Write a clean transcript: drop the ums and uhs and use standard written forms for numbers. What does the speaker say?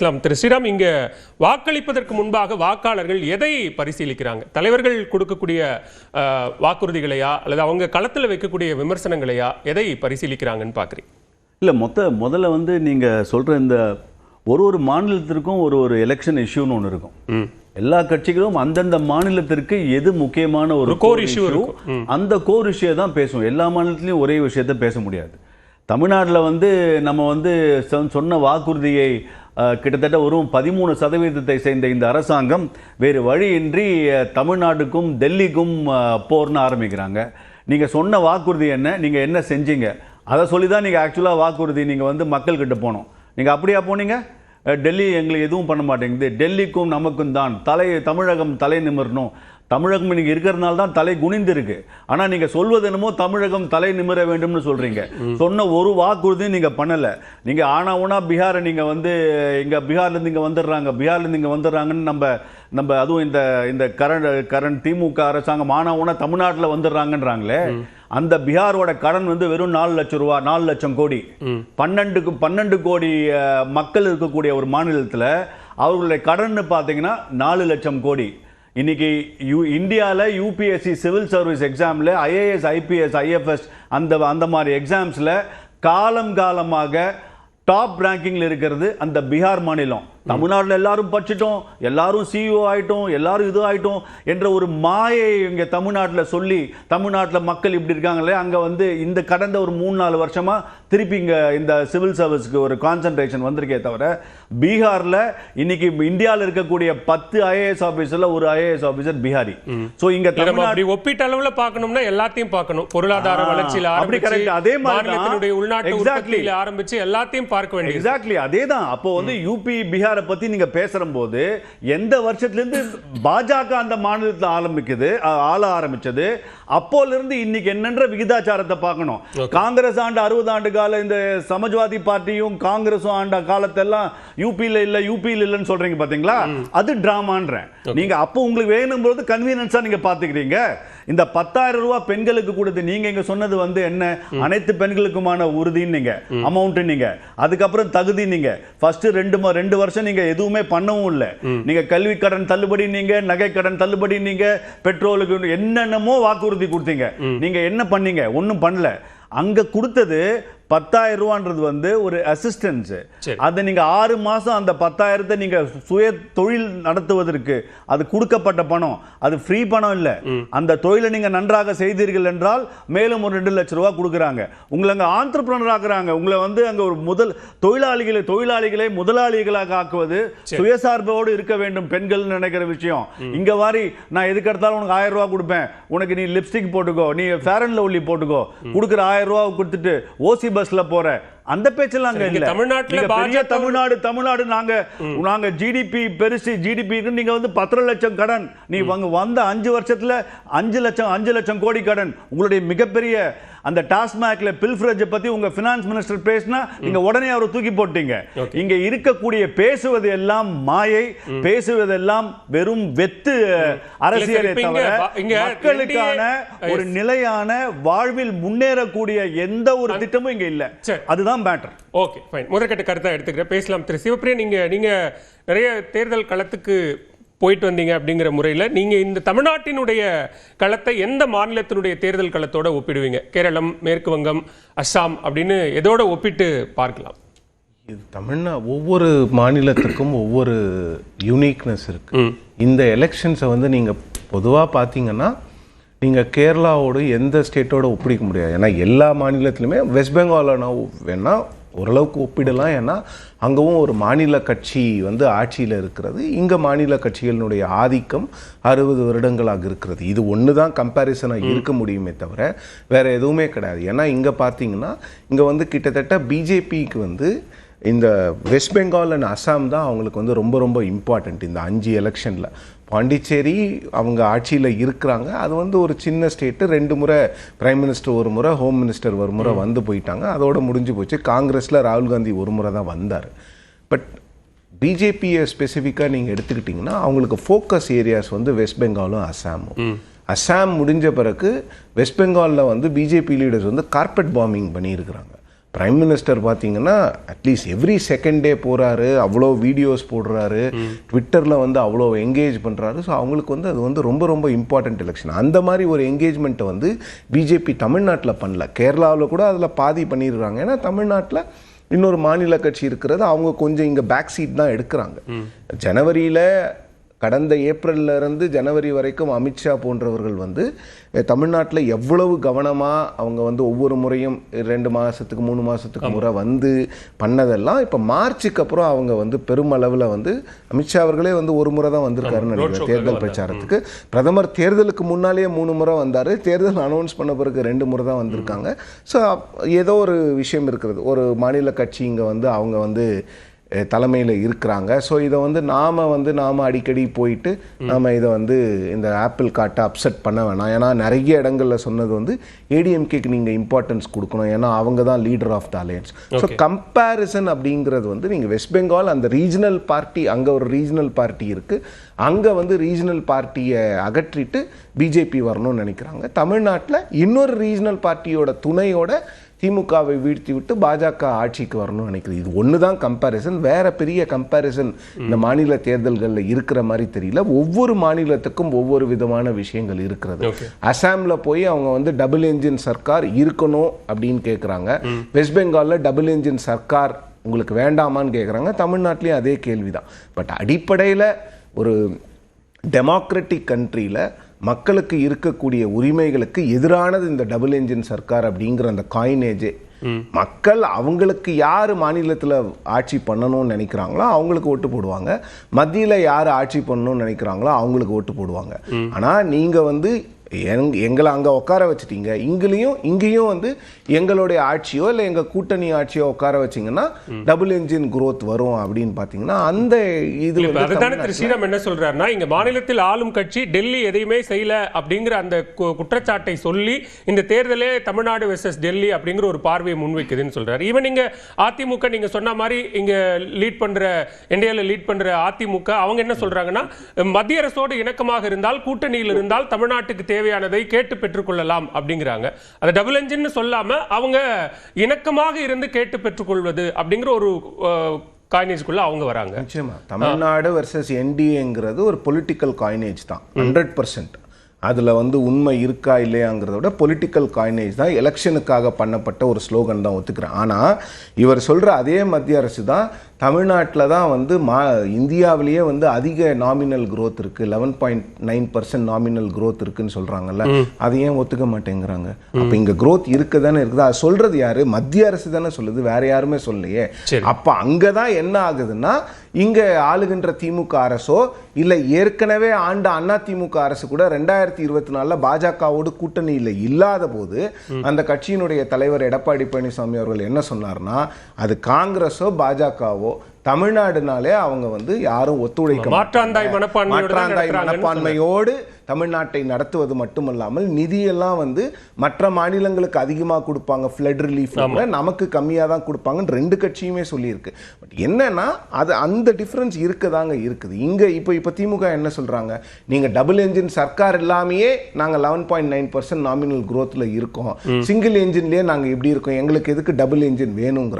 திரு ஸ்ரீராம், இங்க வாக்களிப்பதற்கு முன்பாக வாக்காளர்கள் எதை பரிசீலிக்கிறாங்க? தலைவர்கள் கொடுக்கக்கூடிய வாக்குறுதிகளையா அல்லது அவங்க களத்தில் வைக்கக்கூடிய விமர்சனங்களையா எதை பரிசீலிக்கிறாங்கன்னு பாக்குறீங்க? இல்லை, முதல்ல வந்து நீங்க சொல்ற இந்த ஒரு மாநிலத்திற்கும் ஒரு எலெக்ஷன் இஷ்யூன்னு ஒன்று இருக்கும். எல்லா கட்சிகளும் அந்தந்த மாநிலத்திற்கு எது முக்கியமான ஒரு கோர் இஷ்யூ அந்த கோர் இஷ்யூ தான் பேசும். எல்லா மாநிலத்திலையும் ஒரே விஷயத்த பேச முடியாது. தமிழ்நாட்டில் வந்து நம்ம வந்து சொன்ன வாக்குறுதியை கிட்டத்தட்ட ஒரு 13% சேர்ந்த இந்த அரசாங்கம் வேறு வழியின்றி தமிழ்நாட்டுக்கும் டெல்லிக்கும் போர்னு ஆரம்பிக்கிறாங்க. நீங்கள் சொன்ன வாக்குறுதி என்ன, நீங்கள் என்ன செஞ்சீங்க, அதை சொல்லி தான் நீங்கள் ஆக்சுவலாக வாக்குறுதி நீங்கள் வந்து மக்கள்கிட்ட போனோம். நீங்கள் அப்படியா போனீங்க? டெல்லி எங்களுக்கு எதுவும் பண்ண மாட்டேங்குது, டெல்லிக்கும் நமக்கும் தான் தமிழகம் தலை நிமிரணும், தமிழகம் இன்னைக்கு இருக்கிறதுனால தான் தலை குனிந்திருக்கு. ஆனா நீங்க சொல்வது என்னமோ தமிழகம் தலை நிமிர வேண்டும்னு சொல்றீங்க. சொன்ன ஒரு வாக்குறுதி நீங்க பண்ணல. நீங்க ஆனா பீகாரை நீங்க வந்து இங்க பீகார்ல இருந்து இங்க வந்துடுறாங்கன்னு நம்ம அதுவும் இந்த கரண்ட் திமுக அரசாங்கம் ஆனா தமிழ்நாட்டில் வந்துடுறாங்கன்றாங்களே. அந்த பீகாரோட கடன் வந்து வெறும் 4 லட்சம் ரூபாய், 4 லட்சம் கோடி. 12 கோடி மக்கள் இருக்கக்கூடிய ஒரு மாநிலத்தில் அவர்களுடைய கடன் பார்த்தீங்கன்னா 4 லட்சம் கோடி. இன்னைக்கு இந்தியாவில் யூபிஎஸ்சி சிவில் சர்வீஸ் எக்ஸாமில் ஐஏஎஸ் ஐபிஎஸ் ஐஎஃப்எஸ் அந்த மாதிரி எக்ஸாம்ஸில் காலமாக டாப் ரேங்கிங்கில் இருக்கிறது அந்த பீகார் மாநிலம். தமிழ்நாட்டில் எல்லாரும் படிச்சிட்டோம், எல்லாரும் சிஇஓ ஆயிட்டோம், எல்லாரும் இது ஆயிட்டோம் என்ற ஒரு மாயை இங்கே தமிழ்நாட்டில் சொல்லி தமிழ்நாட்டில் மக்கள் இப்படி இருக்காங்களே, அங்கே வந்து இந்த கடந்த ஒரு 3-4 வருஷமா திருப்பி இங்கே இந்த சிவில் சர்வீஸ்க்கு ஒரு கான்சன்ட்ரேஷன் வந்திருக்கே தவிர பீகாரில் இன்னைக்கு இந்தியாவில் இருக்கக்கூடிய 10 ஐஏஎஸ் ஆபீசர்ல ஒரு ஐஏஎஸ் ஆபீசர் பீகாரி. ஸோ இங்க தமிழ்நாடு ஒப்பீட்டு அளவில் பார்க்கணும்னா எல்லாத்தையும் பார்க்கணும். பொருளாதார வளர்ச்சியில் ஆரம்பிச்சு அதே மாதிரி உள்நாட்டு உற்பத்தியில் ஆரம்பிச்சு எல்லாத்தையும் பார்க்க வேண்டியது. எக்ஸாக்ட்லி அதே தான். அப்போ வந்து யூபி பீகாரை பத்தி நீங்க பேசும்போது எந்த வருஷத்திலிருந்து பாஜக அந்த மாநிலத்தில் ஆள ஆரம்பிச்சது அப்போல இருந்து இன்னைக்கு என்னன்ற விகிதாச்சாரத்தை பார்க்கணும். காங்கிரஸ் ஆண்ட 60 ஆண்டு கால இந்த சமாஜ்வாதி பார்ட்டியும் காங்கிரஸும் ஆண்ட காலத்தெல்லாம் யூபியில் இல்லைன்னு சொல்றீங்க பாத்தீங்களா, அது டிராமான்றேன். நீங்க அப்போ உங்களுக்கு வேணும் போது கன்வீனியன்ஸா நீங்க பாத்துக்கிறீங்க. இந்த 10,000 ரூபாய் பெண்களுக்கு கொடுத்து நீங்க இங்க சொன்னது வந்து என்ன, அனைத்து பெண்களுக்குமான உறுதின்னு நீங்க அமௌண்ட் நீங்க, அதுக்கப்புறம் தகுதி நீங்க ஃபர்ஸ்ட் 2 வருஷம் நீங்க எதுவுமே பண்ணவும் இல்லை. நீங்க கல்வி கடன் தள்ளுபடி, நீங்க நகை கடன் தள்ளுபடி, நீங்க பெட்ரோலுக்கு என்னென்னமோ வாக்குறுதி கொடுத்தீங்க. நீங்க என்ன பண்ணீங்க? ஒன்னும் பண்ணல. அங்க கொடுத்தது 10,000 ரூபான்றது வந்து ஒரு அசிஸ்டன்ஸ். அதை நீங்க 6 மாசம் அந்த 10,000 நீங்க சுய தொழில் நடத்துவதற்கு அது கொடுக்கப்பட்ட பணம், அது ஃப்ரீ பணம் இல்ல. அந்த தொழிலை நீங்க நன்றாக செய்தீர்கள் என்றால் மேலும் ஒரு 2 லட்சம் ரூபாய் கொடுக்குறாங்க. உங்களை அங்க ஆண்டர்பிரனர் ஆக்குறாங்க. உங்களை வந்து அங்க ஒரு தொழிலாளிகளை முதலாளிகளாக ஆக்குவது, சுயசார்போடு இருக்க வேண்டும் பெண்கள் நினைக்கிற விஷயம். இங்க வாரி நான் எதுக்கு எடுத்தாலும் உனக்கு 1000 ரூபாய் கொடுப்பேன், உனக்கு நீ லிப்ஸ்டிக் போட்டுக்கோ, நீ ஃபேர் அண்ட் லவ்லி போட்டுக்கோ, கொடுக்குற 1000 ரூபாய் கொடுத்துட்டு ஓசி பஸ்ல போற அந்த பேச்செல்லாம் அங்க இல்ல. தமிழ்நாடு நாங்க ஜிடிபி பெருசு, ஜிடிபி நீங்க வந்து 10 லட்சம் கடன், நீ வந்த 5 வருஷத்துல 5 லட்சம் கோடி கடன். உங்களுடைய மிகப்பெரிய அந்த டாஸ்மாக்ல பில்ஃப்ரேஜ் பத்தி உங்க பினான்ஸ் மினிஸ்டர் பேசினா நீங்க உடனே அவரை தூக்கி போட்டீங்க. இங்க இருக்கக்கூடிய பேசுவது எல்லாம் மாயை, பேசுவதெல்லாம் வெறும் வெத்து அரசியலை தவிர மக்களுக்கான ஒரு நிலையான வாழ்வில் முன்னேறக்கூடிய எந்த ஒரு திட்டமும் இங்க இல்ல. அதுதான் மேட்டர். Okay, fine. முதற்கட்ட கருத்தை எடுத்துக்கிறேன், பேசலாம். திரு சிவப்பிரியன், நீங்க நிறைய தேர்தல் களத்துக்கு போயிட்டு வந்தீங்க அப்படிங்கிற முறையில் நீங்க இந்த தமிழ்நாட்டினுடைய களத்தை எந்த மாநிலத்தினுடைய தேர்தல் களத்தோட ஒப்பிடுவீங்க? கேரளம், மேற்கு வங்கம், அஸ்ஸாம் அப்படின்னு எதோட ஒப்பிட்டு பார்க்கலாம்? ஒவ்வொரு மாநிலத்துக்கும் ஒவ்வொரு யூனிக்னஸ் இருக்கு. இந்த எலெக்ஷன்ஸை வந்து நீங்க பொதுவாக பார்த்தீங்கன்னா நீங்க கேரளாவோட எந்த ஸ்டேட்டோட ஒப்பிடிக்க முடியாது. ஏன்னா எல்லா மாநிலத்திலுமே வெஸ்ட் பெங்கால் வேணா ஓரளவுக்கு ஒப்பிடலாம். ஏன்னா அங்கவும் ஒரு மாநில கட்சி வந்து ஆட்சியில் இருக்கிறது. இங்கே மாநில கட்சிகளினுடைய ஆதிக்கம் 60 வருடங்களாக இருக்கிறது. இது ஒன்று தான் கம்பேரிசனாக இருக்க முடியுமே தவிர வேறு எதுவுமே கிடையாது. ஏன்னா இங்கே பார்த்தீங்கன்னா இங்கே வந்து கிட்டத்தட்ட பிஜேபிக்கு வந்து இந்த வெஸ்ட் பெங்கால் அண்ட் அஸ்ஸாம் தான் அவங்களுக்கு வந்து ரொம்ப ரொம்ப இம்பார்ட்டண்ட் இந்த 5 எலெக்ஷனில். பாண்டிச்சேரி அவங்க ஆட்சியில் இருக்கிறாங்க, அது வந்து ஒரு சின்ன ஸ்டேட்டு. 2 முறை பிரைம் மினிஸ்டர் ஒரு முறை, ஹோம் மினிஸ்டர் ஒரு முறை வந்து போயிட்டாங்க, அதோட முடிஞ்சு போச்சு. காங்கிரஸில் ராகுல் காந்தி ஒரு முறை தான் வந்தார். பட் பிஜேபியை ஸ்பெசிஃபிக்காக நீங்கள் எடுத்துக்கிட்டிங்கன்னா அவங்களுக்கு ஃபோக்கஸ் ஏரியாஸ் வந்து வெஸ்ட் பெங்காலும் அஸ்ஸாமும். அஸ்ஸாம் முடிஞ்ச பிறகு வெஸ்ட் பெங்காலில் வந்து பிஜேபி லீடர்ஸ் வந்து கார்பெட் பாம்பிங் பண்ணியிருக்கிறாங்க. பிரைம் மினிஸ்டர் பார்த்தீங்கன்னா அட்லீஸ்ட் எவ்ரி செகண்ட் டே போகிறாரு, அவ்வளோ வீடியோஸ் போடுறாரு, ட்விட்டரில் வந்து அவ்வளோ என்கேஜ் பண்ணுறாரு. ஸோ அவங்களுக்கு வந்து அது வந்து ரொம்ப ரொம்ப இம்பார்ட்டண்ட் எலெக்ஷன். அந்த மாதிரி ஒரு என்கேஜ்மெண்ட்டை வந்து பிஜேபி தமிழ்நாட்டில் பண்ணல. கேரளாவில் கூட அதில் பாதி பண்ணிடுறாங்க. ஏன்னா தமிழ்நாட்டில் இன்னொரு மாநில கட்சி இருக்கிறது, அவங்க கொஞ்சம் இங்கே பேக் சீட் தான் எடுக்கிறாங்க. ஜனவரியில் கடந்த ஏப்ரல்ல இருந்து ஜனவரி வரைக்கும் அமித்ஷா போன்றவர்கள் வந்து தமிழ்நாட்டில் எவ்வளவு கவனமாக அவங்க வந்து ஒவ்வொரு முறையும் 2 மாதத்துக்கு 3 மாதத்துக்கு முறை வந்து பண்ணதெல்லாம் இப்போ மார்ச்சுக்கு அப்புறம் அவங்க வந்து பெருமளவில் வந்து அமித்ஷா அவர்களே வந்து ஒரு முறை தான் வந்திருக்காருன்னு நினைக்கிறேன் தேர்தல் பிரச்சாரத்துக்கு. பிரதமர் தேர்தலுக்கு முன்னாலேயே 3 முறை வந்தார், தேர்தல் அனௌன்ஸ் பண்ண பிறகு 2 முறை தான் வந்திருக்காங்க. ஸோ ஏதோ ஒரு விஷயம் இருக்கிறது, ஒரு மாநில கட்சி இங்கே வந்து அவங்க வந்து தலைமையில் இருக்கிறாங்க. ஸோ இதை வந்து நாம் அடிக்கடி போயிட்டு நாம் இதை வந்து இந்த ஆப்பிள் கார்ட்டை அப்செட் பண்ண வேணாம். ஏன்னா நிறைய இடங்களில் சொன்னது வந்து ஏடிஎம்கேக்கு நீங்கள் இம்பார்ட்டன்ஸ் கொடுக்கணும், ஏன்னா அவங்க தான் leader of the alliance. So comparison அப்படிங்கிறது வந்து நீங்கள் வெஸ்ட் பெங்கால் அந்த ரீஜனல் பார்ட்டி, அங்கே ஒரு ரீஜனல் பார்ட்டி இருக்குது, அங்கே வந்து ரீஜனல் பார்ட்டியை அகற்றிட்டு பிஜேபி வரணும்னு நினைக்கிறாங்க. தமிழ்நாட்டில் இன்னொரு ரீஜனல் பார்ட்டியோட துணையோட திமுகவை வீழ்த்தி விட்டு பாஜக ஆட்சிக்கு வரணும்னு நினைக்கிறது. இது ஒன்று தான் கம்பேரிசன். வேற பெரிய கம்பேரிசன் இந்த மாநில தேர்தல்களில் இருக்கிற மாதிரி தெரியல. ஒவ்வொரு மாநிலத்துக்கும் ஒவ்வொரு விதமான விஷயங்கள் இருக்கிறது. அசாமில் போய் அவங்க வந்து டபுள் என்ஜின் சர்க்கார் இருக்கணும் அப்படின்னு கேட்குறாங்க. வெஸ்ட் பெங்காலில் டபுள் என்ஜின் சர்க்கார் உங்களுக்கு வேண்டாமான்னு கேட்குறாங்க. தமிழ்நாட்டிலையும் அதே கேள்விதான். பட் அடிப்படையில் ஒரு டெமோக்ராட்டிக் கண்ட்ரியில் மக்களுக்கு இருக்கக்கூடிய உரிமைகளுக்கு எதிரானது இந்த டபுள் என்ஜின் சர்க்கார் அப்படிங்கிற அந்த காயினேஜே. மக்கள் அவங்களுக்கு யார் மாநிலத்தில் ஆட்சி பண்ணணும்னு நினைக்கிறாங்களோ அவங்களுக்கு ஓட்டு போடுவாங்க, மத்தியில் யார் ஆட்சி பண்ணணும்னு நினைக்கிறாங்களோ அவங்களுக்கு ஓட்டு போடுவாங்க. ஆனால் நீங்கள் வந்து எங்களை அங்கே உட்கார வச்சுட்டீங்க, இங்கேயும் வந்து எங்களுடைய ஆட்சியோ இல்லை எங்கள் கூட்டணி ஆட்சியோ உட்கார வச்சிங்கன்னா டபுள் என்ஜின் குரோத் வரும் அப்படின்னு பார்த்தீங்கன்னா அந்த இது அதுதானே திரு ஸ்ரீராம் என்ன சொல்றாருன்னா, இங்க மாநிலத்தில் ஆளும் கட்சி டெல்லி எதையுமே செய்யல அப்படிங்கிற அந்த குற்றச்சாட்டை சொல்லி இந்த தேர்தலே தமிழ்நாடு வெர்சஸ் டெல்லி அப்படிங்கிற ஒரு பார்வையை முன்வைக்குதுன்னு சொல்றாரு. ஈவன் நீங்க அதிமுக நீங்க சொன்ன மாதிரி இங்க லீட் பண்ற இந்தியாவில் லீட் பண்ற அதிமுக அவங்க என்ன சொல்றாங்கன்னா, மத்திய அரசோடு இணக்கமாக இருந்தால் கூட்டணியில் இருந்தால் தமிழ்நாட்டுக்கு தேவையானதை கேட்டு பெற்றுக்கொள்ளலாம் அப்படிங்கிறாங்க. அது டபுள் என்ஜின் சொல்லாம அவங்க இணக்கமாக இருந்து கேட்டு பெற்றுக்கொள்வது அப்படிங்கிற ஒரு காயினேஜ்க்குள்ள அவங்க வராங்க. நிச்சயமா தமிழ்நாடு வெர்சஸ் என்டிஏங்கிறது ஒரு பொலிட்டிக்கல் காயினேஜ் தான் 100%. அதில் வந்து உண்மை இருக்கா இல்லையாங்கிறத விட பொலிட்டிக்கல் காயினேஜ் தான், எலெக்ஷனுக்காக பண்ணப்பட்ட ஒரு ஸ்லோகன் தான் ஒத்துக்கிறேன். ஆனால் இவர் சொல்கிற அதே மத்திய அரசு தான் தமிழ்நாட்டில் தான் வந்து இந்தியாவிலேயே வந்து அதிக நாமினல் growth இருக்குது, 11.9% நாமினல் growth இருக்குன்னு சொல்கிறாங்கல்ல, அதை ஏன் ஒத்துக்க மாட்டேங்கிறாங்க? அப்போ இங்கே growth இருக்க தானே இருக்குது. அது சொல்கிறது யாரு? மத்திய அரசு தானே சொல்லுது, வேற யாருமே சொல்லலையே. அப்போ அங்கே தான் என்ன ஆகுதுன்னா, இங்கே ஆளுகின்ற திமுக அரசோ இல்லை ஏற்கனவே ஆண்ட அண்ணா திமுக அரசு கூட 2024 பாஜகவோடு கூட்டணியில் இல்லாத போது அந்த கட்சியினுடைய தலைவர் எடப்பாடி பழனிசாமி அவர்கள் என்ன சொன்னார்னா, அது காங்கிரஸோ பாஜகவோ தமிழ்நாடுனாலே அவங்க வந்து யாரும் ஒத்துழைக்க மாற்றாந்தாய் மனப்பான்மையோடு தமிழ்நாட்டை நடத்துவது மட்டுமல்லாமல் நிதியெல்லாம் வந்து மற்ற மாநிலங்களுக்கு அதிகமாக கொடுப்பாங்க, ஃப்ளட் ரிலீஃப் நமக்கு கம்மியாக தான் கொடுப்பாங்கன்னு 2 கட்சியுமே சொல்லியிருக்கு. பட் என்னன்னா அது அந்த டிஃப்ரென்ஸ் இருக்கதாங்க இருக்குது. இங்கே இப்போ திமுக என்ன சொல்கிறாங்க, நீங்கள் டபுள் என்ஜின் சர்க்கார் இல்லாமையே நாங்கள் 11.9% நாமினல் growthல இருக்கோம், சிங்கிள் என்ஜின்லேயே நாங்கள் எப்படி இருக்கோம், எங்களுக்கு எதுக்கு டபுள் என்ஜின் வேணுங்கிற